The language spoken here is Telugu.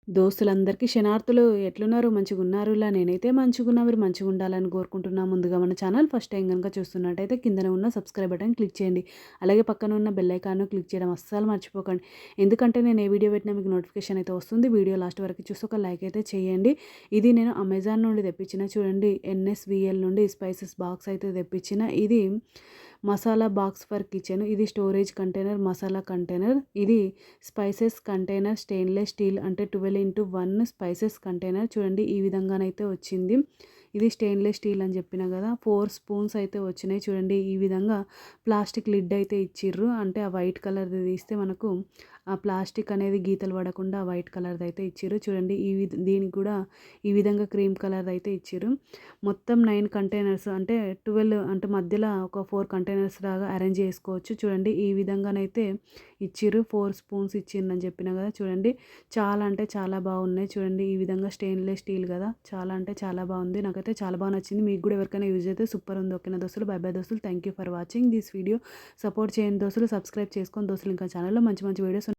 దోస్తులందరికీ క్షణార్థులు ఎట్లున్నారు? మంచిగున్నారులా? నేనైతే మంచిగున్నా. మీరు మంచిగుండాలని కోరుకుంటున్నా. ముందుగా మన ఛానల్ ఫస్ట్ టైం గనుక చూస్తున్నట్టయితే కిందనే ఉన్న సబ్స్క్రైబ్ బటన్ క్లిక్ చేయండి. అలాగే పక్కన ఉన్న బెల్ ఐకాన్‌ను క్లిక్ చేయడం అస్సలు మర్చిపోకండి. ఎందుకంటే నేను ఏ వీడియో పెట్టినా మీకు నోటిఫికేషన్ అయితే వస్తుంది. వీడియో లాస్ట్ వరకు చూసి ఒక లైక్ అయితే చేయండి. ఇది నేను అమెజాన్ నుండి తెప్పించిన చూడండి ఎన్ఎస్‌విఎల్ నుండి స్పైసెస్ బాక్స్ అయితే తెప్పించిన. ఇది మసాలా బాక్స్ ఫర్ కిచెన్. ఇది స్టోరేజ్ కంటైనర్, మసాలా కంటైనర్. ఇది స్పైసెస్ కంటైనర్ స్టెయిన్‌లెస్ స్టీల్ అంటే 12x1 స్పైసెస్ కంటైనర్ చూడండి ఈ విధంగానైతే వచ్చింది. ఇది స్టెయిన్‌లెస్ స్టీల్ అని చెప్పిన కదా! 4 స్పూన్స్ అయితే వచ్చినాయి చూడండి. ఈ విధంగా ప్లాస్టిక్ లిడ్ అయితే ఇచ్చిర్రు. అంటే ఆ వైట్ కలర్‌ది తీస్తే మనకు ఆ ప్లాస్టిక్ అనేది గీతలు పడకుండా వైట్ కలర్‌ది అయితే ఇచ్చిర్రు. చూడండి దీనికి కూడా ఈ విధంగా క్రీమ్ కలర్‌ది అయితే ఇచ్చిర్రు. మొత్తం 9 కంటైనర్స్ అంటే 12 అంటే మధ్యలో ఒక 4 కంటైనర్స్ లాగా అరేంజ్ చేసుకోవచ్చు. చూడండి ఈ విధంగానైతే ఇచ్చిర్రు. 4 స్పూన్స్ ఇచ్చిందని చెప్పిన కదా! చూడండి చాలా అంటే చాలా బాగున్నాయి. చూడండి ఈ విధంగా స్టెయిన్‌లెస్ స్టీల్ కదా! చాలా అంటే చాలా బాగుంది. నాకైతే చాలా బాగా నచ్చింది. మీకు కూడా ఎవరికైనా యూజ్ అయితే సూపర్ ఉంది. ఓకేనా దోస్తులు? బై బై దోస్తులు. Thank you for watching this video. Support చేయండి దోస్తులు. సబ్స్క్రైబ్ చేసుకోండి దోస్తులు. ఇంకా ఛానల్‌లో మంచి మంచి వీడియోస్